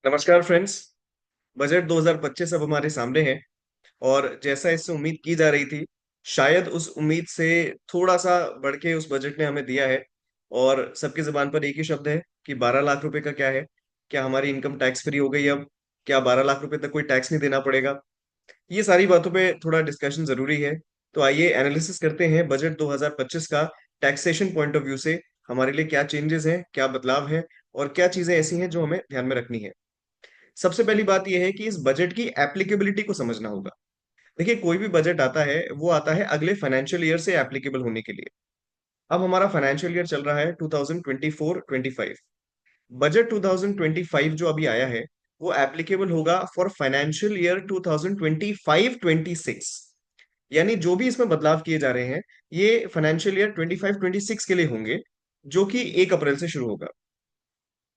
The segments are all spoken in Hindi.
नमस्कार फ्रेंड्स। बजट 2025 अब हमारे सामने है। और जैसा इससे उम्मीद की जा रही थी, शायद उस उम्मीद से थोड़ा सा बढ़ के उस बजट ने हमें दिया है। और सबकी जुबान पर एक ही शब्द है कि 12 लाख रुपए का क्या है। क्या हमारी इनकम टैक्स फ्री हो गई अब? क्या 12 लाख रुपए तक कोई टैक्स नहीं देना पड़ेगा? ये सारी बातों पे थोड़ा डिस्कशन जरूरी है। तो आइए एनालिसिस करते हैं बजट 2025 का टैक्सेशन पॉइंट ऑफ व्यू से। हमारे लिए क्या चेंजेस हैं, क्या बदलाव है, और क्या चीजें ऐसी हैं जो हमें ध्यान में रखनी है। सबसे पहली बात यह है कि इस बजट की एप्लीकेबिलिटी को समझना होगा। देखिए, कोई भी बजट आता है वो आता है अगले फाइनेंशियल ईयर से एप्लीकेबल होने के लिए। अब हमारा फाइनेंशियल ईयर चल रहा है 2024-25। बजट 2025 जो अभी आया है वो एप्लीकेबल होगा फॉर फाइनेंशियल ईयर 2025-26। यानी जो भी इसमें बदलाव किए जा रहे हैं ये फाइनेंशियल ईयर 25-26 के लिए होंगे, जो कि 1 अप्रैल से शुरू होगा।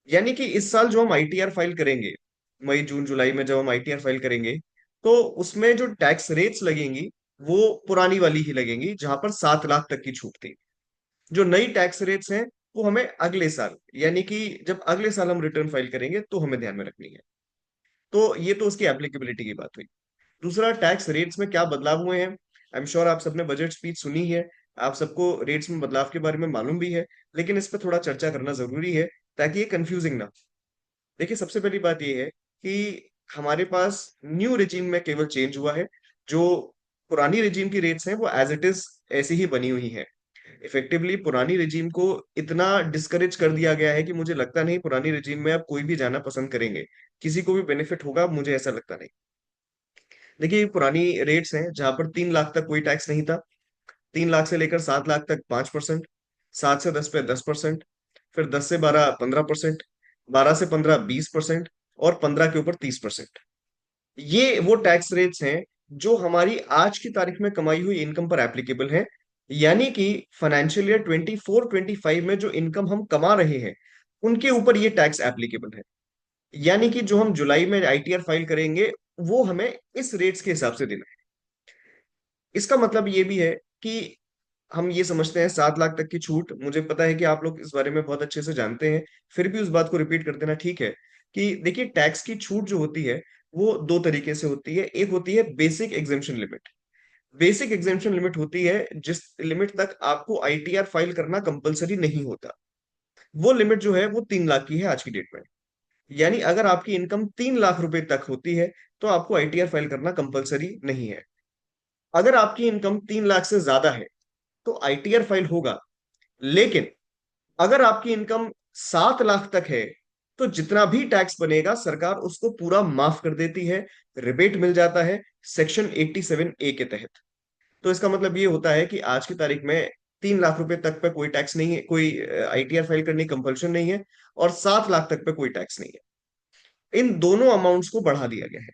यानी कि इस साल जो हम आईटीआर फाइल करेंगे, मई जून जुलाई में जब हम आईटीआर फाइल करेंगे, तो उसमें जो टैक्स रेट्स लगेंगी वो पुरानी वाली ही लगेंगी, जहां पर 7 लाख तक की छूट थी। जो नई टैक्स रेट्स हैं वो हमें अगले साल, यानी कि जब अगले साल हम रिटर्न फाइल करेंगे तो हमें ध्यान में रखनी है। तो ये तो उसकी एप्लीकेबिलिटी की बात हुई। दूसरा, टैक्स रेट्स में क्या बदलाव हुए हैं। आई एम श्योर आप सबने बजट स्पीच सुनी है, आप सबको रेट्स में बदलाव के बारे में मालूम भी है, लेकिन इस पर थोड़ा चर्चा करना जरूरी है ताकि ये कंफ्यूजिंग ना हो। देखिए, सबसे पहली बात यह है कि हमारे पास न्यू रिजीम में केवल चेंज हुआ है। जो पुरानी रिजीम की रेट्स हैं वो एज इट इज ऐसी ही बनी हुई है। इफेक्टिवली पुरानी रिजीम को इतना डिस्करेज कर दिया गया है कि मुझे लगता नहीं पुरानी रिजीम में अब कोई भी जाना पसंद करेंगे। किसी को भी बेनिफिट होगा, मुझे ऐसा लगता नहीं। देखिए, ये पुरानी रेट्स हैं जहां पर 3 लाख तक कोई टैक्स नहीं था। 3 लाख से लेकर 7 लाख तक 5%, 7 से 10 पे 10%, फिर 10 से 12 15%, 12 से 15 20%, और 15 के ऊपर 30%। ये वो टैक्स रेट्स हैं जो हमारी आज की तारीख में कमाई हुई इनकम पर एप्लीकेबल है। यानी कि फाइनेंशियल ईयर 24-25 में जो इनकम हम कमा रहे हैं उनके ऊपर ये टैक्स एप्लीकेबल है। यानी कि जो हम जुलाई में आईटीआर फाइल करेंगे वो हमें इस रेट्स के हिसाब से देना है। इसका मतलब ये भी है कि हम ये समझते हैं 7 लाख तक की छूट, मुझे पता है कि आप लोग इस बारे में बहुत अच्छे से जानते हैं, फिर भी उस बात को रिपीट कर देना ठीक है। कि देखिए, टैक्स की छूट जो होती है वो दो तरीके से होती है। एक होती है basic exemption limit. Basic exemption limit होती है जिस लिमिट तक आपको आईटीआर फाइल करना कंपलसरी नहीं होता। वो लिमिट जो है वो 3 लाख की है आज की डेट में। यानी अगर आपकी इनकम 3 लाख रुपए तक होती है तो आपको आईटीआर फाइल करना कंपलसरी नहीं है। अगर आपकी इनकम 3 लाख से ज्यादा है तो आईटीआर फाइल होगा। लेकिन अगर आपकी इनकम 7 लाख तक है तो जितना भी टैक्स बनेगा सरकार उसको पूरा माफ कर देती है। रिबेट मिल जाता है सेक्शन 87A के तहत। तो इसका मतलब ये होता है कि आज की तारीख में 3 लाख रुपए तक पे कोई टैक्स नहीं है, कोई आईटीआर फाइल करने की कंपल्शन नहीं है। और 7 लाख तक पे कोई टैक्स नहीं है। इन दोनों अमाउंट्स को बढ़ा दिया गया है।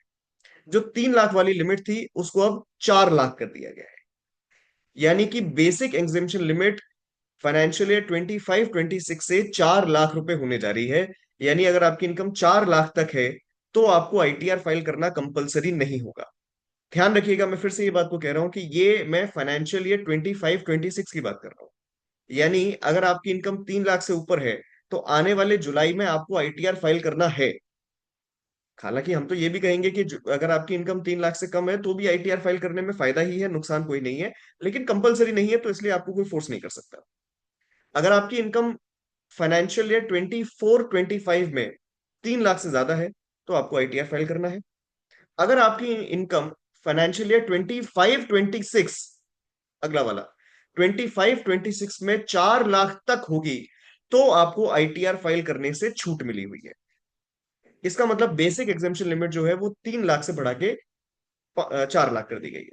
जो 3 लाख वाली लिमिट थी उसको अब 4 लाख कर दिया गया है। यानी कि basic exemption limit financial year 25-26 से 4 लाख रुपए होने जा रही है। यानी अगर आपकी इनकम 4 लाख तक है तो आपको आईटीआर फाइल करना कंपलसरी नहीं होगा। ध्यान रखिएगा, मैं फिर से ये बात को कह रहा हूं कि ये मैं फाइनेंशियल ईयर 25-26 की बात कर रहा हूं। यानी अगर आपकी इनकम 3 लाख से ऊपर है तो आने वाले जुलाई में आपको आईटीआर फाइल करना है। हालांकि हम तो ये भी कहेंगे कि अगर आपकी इनकम 3 लाख से कम है तो भी आईटीआर फाइल करने में फायदा ही है, नुकसान कोई नहीं है। लेकिन कंपलसरी नहीं है तो इसलिए आपको कोई फोर्स नहीं कर सकता। अगर आपकी इनकम फाइनेंशियल ईयर 24-25 में 3 लाख से ज्यादा है तो आपको आईटीआर फाइल करना है। अगर आपकी इनकम फाइनेंशियल ईयर 25-26, अगला वाला 25-26 में 4 लाख तक होगी तो आपको आईटीआर फाइल करने से छूट मिली हुई है। इसका मतलब बेसिक एग्जेम्पशन लिमिट जो है वो 3 लाख से बढ़ा के 4 लाख कर दी गई है।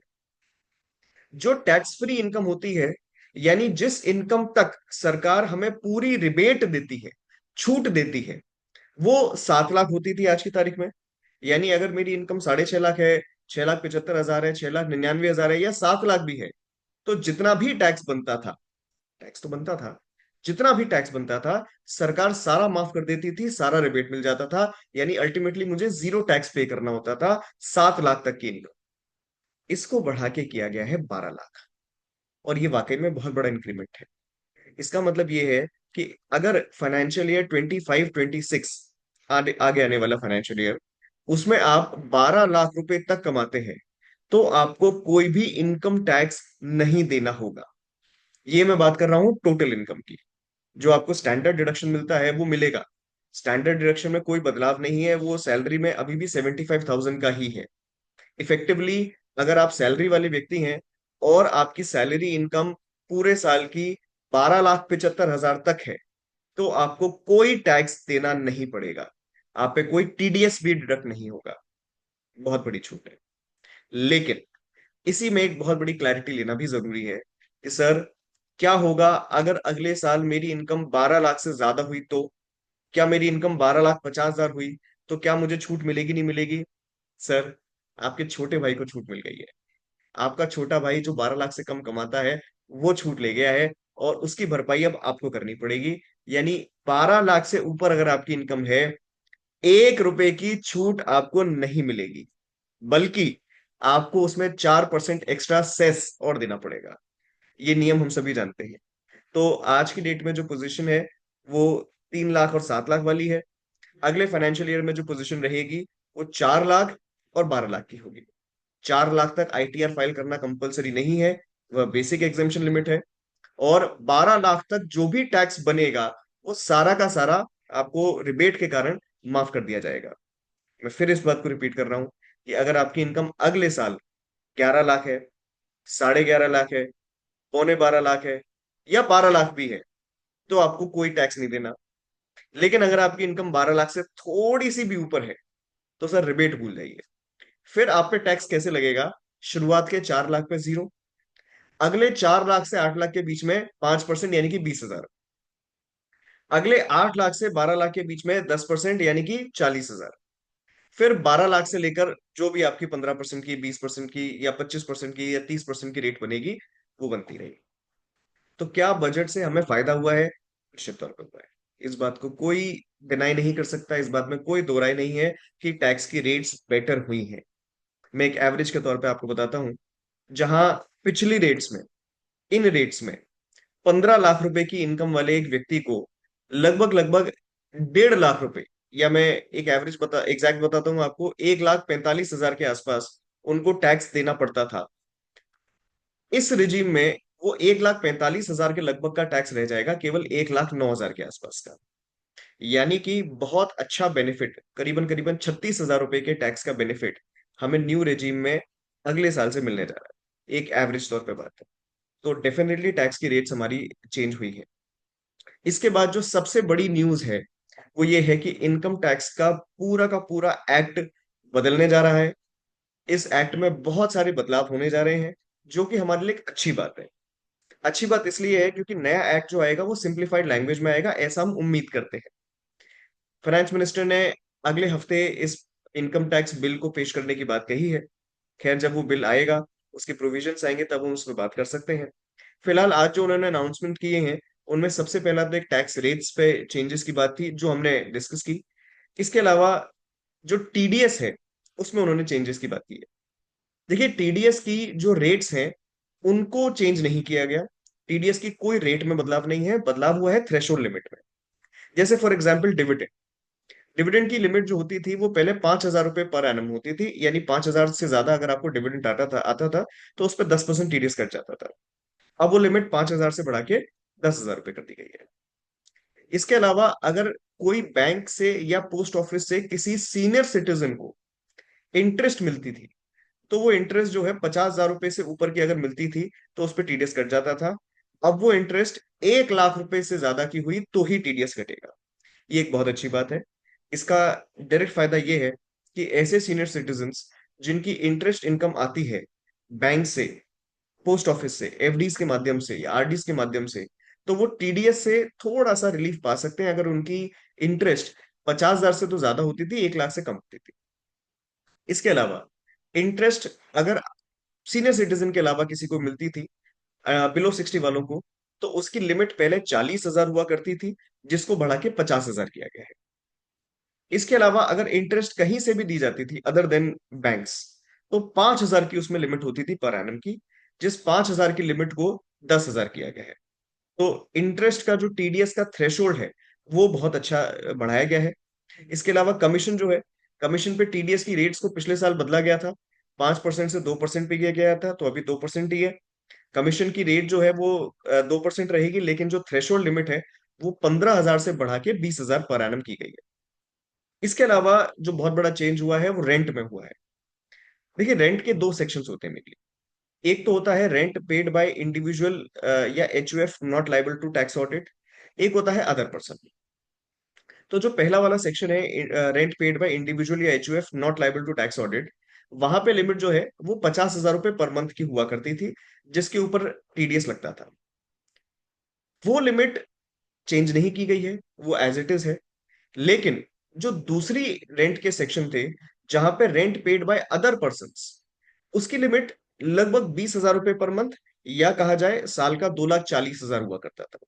जो टैक्स फ्री इनकम होती है, यानी जिस इनकम तक सरकार हमें पूरी रिबेट देती है, छूट देती है, वो 7 लाख होती थी आज की तारीख में। यानी अगर मेरी इनकम 6.5 लाख है, 6,75,000 है, 6,99,000 है, या 7 लाख भी है, तो जितना भी टैक्स बनता था, टैक्स तो बनता था, जितना भी टैक्स बनता था सरकार सारा माफ कर देती थी, सारा रिबेट मिल जाता था। यानी अल्टीमेटली मुझे जीरो टैक्स पे करना होता था 7 लाख तक की इनकम। इसको बढ़ा के किया गया है 12 लाख। और ये वाकई में बहुत बड़ा इंक्रीमेंट है। इसका मतलब ये है कि अगर फाइनेंशियल ईयर 25-26 आगे आने वाला फाइनेंशियल ईयर, उसमें आप 12 लाख रुपए तक कमाते हैं, तो आपको कोई भी इनकम टैक्स नहीं देना होगा। ये मैं बात कर रहा हूँ टोटल इनकम की। जो आपको स्टैंडर्ड डिडक्शन मिलता है वो मिलेगा। स्टैंडर्ड डिडक्शन में कोई बदलाव नहीं है, वो सैलरी में अभी भी 75,000 का ही है। इफेक्टिवली अगर आप सैलरी वाले व्यक्ति हैं और आपकी सैलरी इनकम पूरे साल की 12,75,000 तक है, तो आपको कोई टैक्स देना नहीं पड़ेगा। आप पे कोई टीडीएस भी डिडक्ट नहीं होगा। बहुत बड़ी छूट है। लेकिन इसी में एक बहुत बड़ी क्लैरिटी लेना भी जरूरी है कि सर, क्या होगा अगर अगले साल मेरी इनकम 12 लाख से ज्यादा हुई तो? क्या मेरी इनकम 12,50,000 हुई तो क्या मुझे छूट मिलेगी नहीं मिलेगी? सर, आपके छोटे भाई को छूट मिल गई है। आपका छोटा भाई जो 12 लाख से कम कमाता है, वो छूट ले गया है, और उसकी भरपाई अब आपको करनी पड़ेगी। यानी 12 लाख से ऊपर अगर आपकी इनकम है, 1 रुपए की छूट आपको नहीं मिलेगी, बल्कि आपको उसमें 4% एक्स्ट्रा सेस और देना पड़ेगा। ये नियम हम सभी जानते हैं। तो आज की डेट में जो पोजीशन है वो 3 लाख और 7 लाख वाली है। अगले फाइनेंशियल ईयर में जो पोजीशन रहेगी वो 4 लाख और 12 लाख की होगी। 4 लाख तक आईटीआर फाइल करना कंपलसरी नहीं है, वह बेसिक एग्जेम्पशन लिमिट है। और 12 लाख तक जो भी टैक्स बनेगा, वो सारा का सारा आपको रिबेट के कारण माफ कर दिया जाएगा। मैं फिर इस बात को रिपीट कर रहा हूं कि अगर आपकी इनकम अगले साल 11 लाख है, 11.5 लाख है, 12.5 लाख है, या 12 लाख भी है, तो आपको कोई टैक्स नहीं देना। लेकिन अगर आपकी इनकम 12 लाख से थोड़ी सी भी ऊपर है, तो सर रिबेट भूल जाइए। फिर आप पे टैक्स कैसे लगेगा? शुरुआत के 4 लाख पे 0, अगले 4 लाख से 8 लाख के बीच में 5% यानी कि 20,000, अगले 8 लाख से 12 लाख के बीच में 10% यानी कि 40,000, फिर 12 लाख से लेकर जो भी आपकी 15% की, 20% की, या 25% की, या 30% की रेट बनेगी, वो बनती रहेगी। तो क्या बजट से हमें फायदा हुआ है? निश्चित तौर पर हुआ है। इस बात को कोई डिनाई नहीं कर सकता, इस बात में कोई दो राय नहीं है कि टैक्स की रेट्स बेटर हुई हैं। मैं एक एवरेज के तौर पे आपको बताता हूं। जहां पिछली रेट्स में, इन रेट्स में 15 लाख रुपए की इनकम वाले एक व्यक्ति को लगभग लगभग 1.5 लाख रुपए, या मैं एक एवरेज एग्जैक्ट बताता हूँ आपको, 1,45,000 के आसपास उनको टैक्स देना पड़ता था। इस रिजीम में वो 1,45,000 के लगभग का टैक्स रह जाएगा केवल 1,09,000 के आसपास का। यानी कि बहुत अच्छा बेनिफिट, करीबन करीबन 36,000 रुपए के टैक्स का बेनिफिट हमें न्यू रेजीम में अगले साल से मिलने जा रहा है। एक एवरेज तौर पे बात है। तो डेफिनेटली टैक्स की रेट्स हमारी चेंज हुई है। इसके बाद जो सबसे बड़ी न्यूज है वो ये है कि इनकम टैक्स का पूरा एक्ट बदलने जा रहा है। इस एक्ट में बहुत सारे बदलाव होने जा रहे हैं, जो कि हमारे लिए एक अच्छी बात है। अच्छी बात इसलिए है क्योंकि नया एक्ट जो आएगा वो सिंप्लीफाइड लैंग्वेज में आएगा, ऐसा हम उम्मीद करते हैं। फाइनेंस मिनिस्टर ने अगले हफ्ते इस इनकम टैक्स बिल को पेश करने की बात कही है। खैर, जब वो बिल आएगा, उसके प्रोविजंस आएंगे, तब हम उस पर बात कर सकते हैं। फिलहाल आज जो उन्होंने अनाउंसमेंट किए हैं, उनमें सबसे पहला तो एक टैक्स रेट्स पे चेंजेस की बात थी जो हमने डिस्कस की। इसके अलावा जो टीडीएस है, उसमें उन्होंने चेंजेस की बात की है। देखिए, टीडीएस की जो रेट्स हैं उनको चेंज नहीं किया गया। टीडीएस की कोई रेट में बदलाव नहीं है, बदलाव हुआ है थ्रेशोल्ड लिमिट में। जैसे फॉर एग्जांपल डिविडेंड, डिविडेंड की लिमिट जो होती थी वो पहले 5,000 रुपए पर एनम होती थी, यानी 5,000 से ज्यादा अगर आपको डिविडेंड आता था तो उस पर 10% टीडीएस कट जाता था। अब वो लिमिट 5,000 से बढ़ा के 10,000 रुपए कर दी गई है। इसके अलावा अगर कोई बैंक से या पोस्ट ऑफिस से किसी सीनियर सिटीजन को इंटरेस्ट मिलती थी, तो वो इंटरेस्ट जो है 50,000 रुपए से ऊपर की अगर मिलती थी तो उस पर टीडीएस कट जाता था। अब वो इंटरेस्ट 1 लाख रुपए से ज्यादा की हुई तो ही टीडीएस कटेगा। ये एक बहुत अच्छी बात है। इसका डायरेक्ट फायदा ये है कि ऐसे सीनियर सिटीजन्स जिनकी इंटरेस्ट इनकम आती है बैंक से, पोस्ट ऑफिस से, एफडीज के माध्यम से या आरडीज के माध्यम से, तो वो टीडीएस से थोड़ा सा रिलीफ पा सकते हैं अगर उनकी इंटरेस्ट 50,000 से तो ज्यादा होती थी, 1 लाख से कम होती थी। इसके अलावा इंटरेस्ट अगर सीनियर सिटीजन के अलावा किसी को मिलती थी, बिलो 60 वालों को, तो उसकी लिमिट पहले 40,000 हुआ करती थी, जिसको बढ़ा के 50,000 किया गया है। इसके अलावा अगर इंटरेस्ट कहीं से भी दी जाती थी अदर देन बैंक्स, तो 5,000 की उसमें लिमिट होती थी पर एनम की, जिस 5,000 की लिमिट को 10,000 किया गया है। तो इंटरेस्ट का जो टीडीएस का थ्रेशोल्ड है वो बहुत अच्छा बढ़ाया गया है। इसके अलावा कमीशन जो है, कमीशन पे टीडीएस की रेट्स को पिछले साल बदला गया था, 5% से 2% पे किया गया था, तो अभी 2% ही है। कमीशन की रेट जो है वो 2% रहेगी, लेकिन जो थ्रेशोल्ड लिमिट है वो 15,000 से बढ़ा के 20,000 पर एनम की गई है। इसके अलावा जो बहुत बड़ा चेंज हुआ है वो रेंट में हुआ है। देखिए, रेंट के दो सेक्शंस होते हैं मेनली। एक तो होता है रेंट पेड बाय इंडिविजुअल या HUF not liable to tax audit. एक होता है अदर पर्सन। तो जो पहला वाला सेक्शन है, रेंट पेड बाय इंडिविजुअल या HUF not liable to tax audit, वहां पे लिमिट जो है वो 50,000 रुपए पर मंथ की हुआ करती थी, जिसके ऊपर टीडीएस लगता था। वो लिमिट चेंज नहीं की गई है, वो एज इट इज है। लेकिन जो दूसरी रेंट के सेक्शन थे, जहां पे rent paid by other person, उसकी लिमिट लगभग 20,000 रुपए पर मंथ, या कहा जाए साल का 2,40,000 हुआ करता था।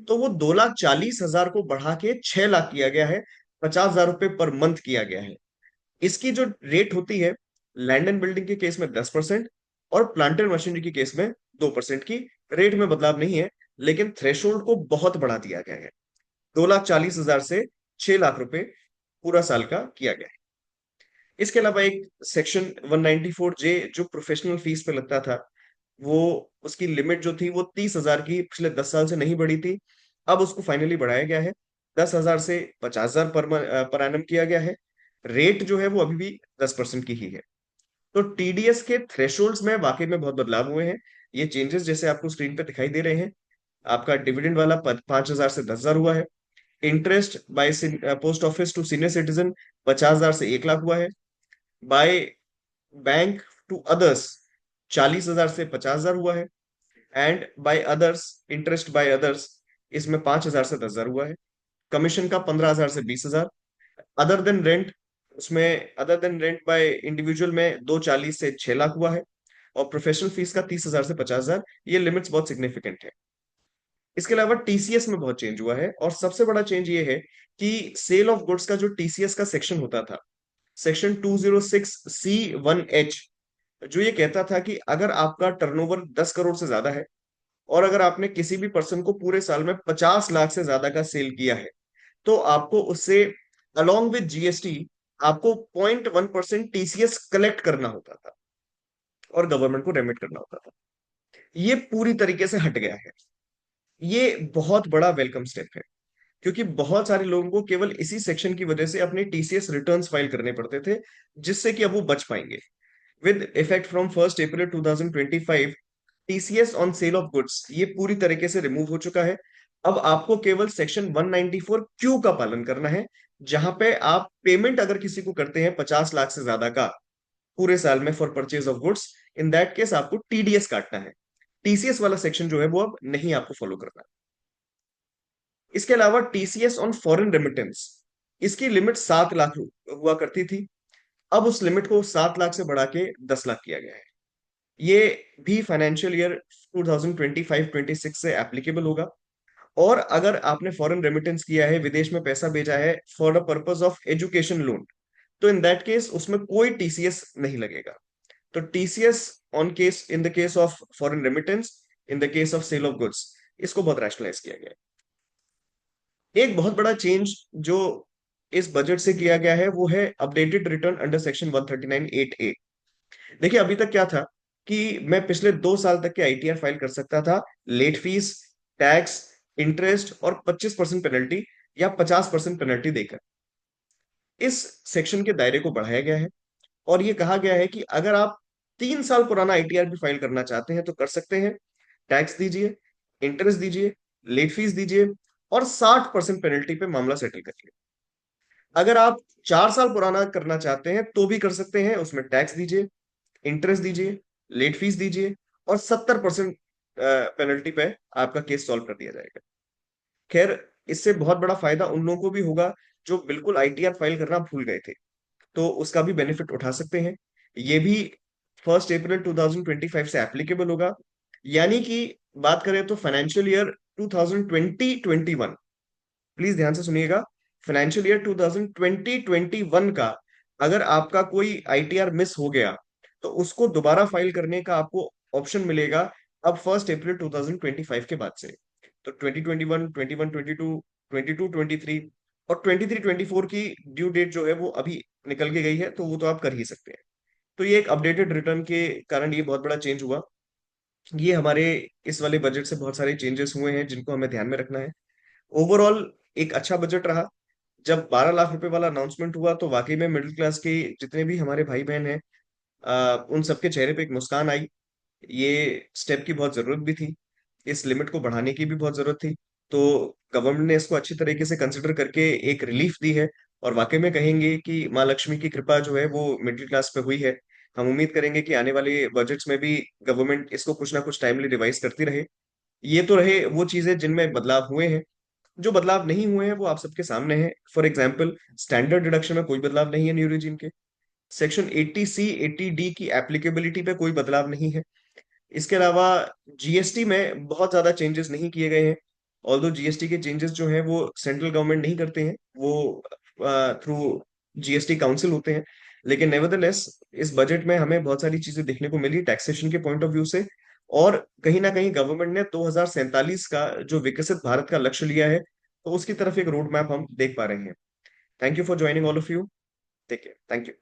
तो वो 2,40,000 को बढ़ा के 6 लाख किया गया है, 50,000 रुपए पर मंथ किया गया है। इसकी जो रेट होती है, लैंड एंड बिल्डिंग के केस में 10% और प्लांट एंड मशीनरी के केस में 2% की। रेट में बदलाव नहीं है, लेकिन थ्रेशोल्ड को बहुत बढ़ा दिया गया है। 2,40,000 से 6 लाख रुपए पूरा साल का किया गया है। इसके अलावा एक सेक्शन 194 जे जो प्रोफेशनल फीस पे लगता था, वो उसकी लिमिट जो थी वो 30,000 की पिछले 10 साल से नहीं बढ़ी थी। अब उसको फाइनली बढ़ाया गया है, 10,000 से 50,000 पर एनम किया गया है। रेट जो है वो अभी भी 10% की ही है। तो टीडीएस के थ्रेशोल्ड्स में वाकई में बहुत बदलाव हुए हैं। ये चेंजेस जैसे आपको स्क्रीन पे दिखाई दे रहे हैं। आपका डिविडेंड वाला 5,000 से 10,000 हुआ है। Interest by post office to senior citizen 50,000 से 1 लाख हुआ है। बाय बैंक टू अदर्स 40,000 से 50,000 हुआ है। And by others, interest by others, इसमें 5,000 से 10,000 हुआ है। कमीशन का 15,000 से 20,000। अदर देन रेंट, उसमें other than rent by individual में 240 से 6 लाख हुआ है। और प्रोफेशनल फीस का 30,000 से 50,000। ये लिमिट्स बहुत सिग्निफिकेंट है। इसके अलावा टीसीएस में बहुत चेंज हुआ है, और सबसे बड़ा चेंज ये है कि सेल ऑफ गुड्स का जो टीसीएस का सेक्शन होता था, सेक्शन 206C1H, जो ये कहता था कि अगर आपका टर्नओवर 10 करोड़ से ज्यादा है, और अगर आपने किसी भी पर्सन को पूरे साल में 50 लाख से ज्यादा का सेल किया है, तो आपको उससे अलोंग विद जीएसटी आपको 0.1% टीसीएस कलेक्ट करना होता था, और गवर्नमेंट को रेमिट करना होता था। ये पूरी तरीके से हट गया है। ये बहुत बड़ा वेलकम स्टेप है, क्योंकि बहुत सारे लोगों को केवल इसी सेक्शन की वजह से अपने टीसीएस रिटर्न्स फाइल करने पड़ते थे, जिससे कि अब वो बच पाएंगे। With effect from 1 April 2025, TCS on sale of goods ये पूरी तरीके से रिमूव हो चुका है। अब आपको केवल सेक्शन 194 क्यू का पालन करना है, जहां पे आप पेमेंट अगर किसी को करते हैं 50 लाख से ज्यादा का पूरे साल में for purchase of goods, in that case आपको टीडीएस काटना है। टीसीएस वाला सेक्शन जो है वो अब नहीं आपको फॉलो करना। इसके अलावा टीसीएस ऑन फॉरेन रेमिटेंस, इसकी लिमिट 7 लाख हुआ करती थी। अब उस लिमिट को 7 लाख से बढ़ा के 10 लाख किया गया है। ये भी फाइनेंशियल ईयर 2025-26 से एप्लीकेबल होगा। और अगर आपने फॉरेन रेमिटेंस किया है, विदेश में पैसा भेजा है for the purpose of education loan, तो इन दैट केस उसमें कोई टीसीएस नहीं लगेगा। तो TCS on case in the case of foreign remittance, in the case of sale of goods, इसको बहुत रैशनलाइज किया गया है। एक बहुत बड़ा चेंज जो इस बजट से किया गया है वो है updated return under section 139(8)(a). देखिए, अभी तक क्या था कि मैं पिछले 2 साल तक के आईटीआर फाइल कर सकता था, लेट फीस, टैक्स, इंटरेस्ट और 25% पेनल्टी या 50% पेनल्टी देकर। इस सेक्शन के दायरे को बढ़ाया गया है, और ये कहा गया है कि अगर आप 3 साल पुराना आईटीआर भी फाइल करना चाहते हैं तो कर सकते हैं। टैक्स दीजिए, इंटरेस्ट दीजिए, लेट फीस दीजिए, और 60% पेनल्टी पे मामला सेटल करिए। अगर आप 4 साल पुराना करना चाहते हैं तो भी कर सकते हैं, उसमें टैक्स दीजिए, इंटरेस्ट दीजिए, लेट फीस दीजिए, और 70% पेनल्टी पे आपका केस सॉल्व कर दिया जाएगा। खैर, इससे बहुत बड़ा फायदा उन लोगों को भी होगा जो बिल्कुल आईटीआर फाइल करना भूल गए थे, तो उसका भी बेनिफिट उठा सकते हैं। ये भी 1 अप्रैल 2025 से एप्लीकेबल होगा। यानी कि बात करें तो फाइनेंशियल ईयर 2020-21, प्लीज ध्यान से सुनिएगा, फाइनेंशियल ईयर 2020-21 का अगर आपका कोई आईटीआर मिस हो गया, तो उसको दोबारा फाइल करने का आपको ऑप्शन मिलेगा अब 1 अप्रैल 2025 के बाद से। तो 2021, 21, 22, 22, 23 और 23-24 की ड्यू डेट जो है वो अभी निकल के गई है, तो वो तो आप कर ही सकते हैं। तो ये एक अपडेटेड रिटर्न के कारण ये बहुत बड़ा चेंज हुआ। ये हमारे इस वाले बजट से बहुत सारे चेंजेस हुए हैं जिनको हमें ध्यान में रखना है। ओवरऑल एक अच्छा बजट रहा। जब 12 लाख रुपए वाला अनाउंसमेंट हुआ तो वाकई में मिडिल क्लास के जितने भी हमारे भाई बहन हैं, उन सबके चेहरे पे एक मुस्कान आई। ये स्टेप की बहुत जरूरत भी थी, इस लिमिट को बढ़ाने की भी बहुत जरूरत थी। तो गवर्नमेंट ने इसको अच्छी तरीके से कंसिडर करके एक रिलीफ दी है। और वाकई में कहेंगे कि माँ लक्ष्मी की कृपा जो है वो मिडिल क्लास पे हुई है। हम उम्मीद करेंगे कि आने वाले बजट्स में भी गवर्नमेंट इसको कुछ ना कुछ टाइमली रिवाइज करती रहे। ये तो रहे वो चीजें जिनमें बदलाव हुए हैं। जो बदलाव नहीं हुए हैं वो आप सबके सामने हैं। फॉर एग्जाम्पल, स्टैंडर्ड डिडक्शन में कोई बदलाव नहीं है न्यू रिजीम के। सेक्शन 80C 80D की एप्लीकेबिलिटी पे कोई बदलाव नहीं है। इसके अलावा जीएसटी में बहुत ज्यादा चेंजेस नहीं किए गए हैं। ऑल्दो जीएसटी के चेंजेस जो हैं वो सेंट्रल गवर्नमेंट नहीं करते हैं, वो थ्रू जीएसटी काउंसिल होते हैं। लेकिन नेवरदलेस इस बजट में हमें बहुत सारी चीजें देखने को मिली टैक्सेशन के पॉइंट ऑफ व्यू से। और कहीं ना कहीं गवर्नमेंट ने 2047 का जो विकसित भारत का लक्ष्य लिया है, तो उसकी तरफ एक रोड मैप हम देख पा रहे हैं। Thank you for joining all of you. Take care. Thank you.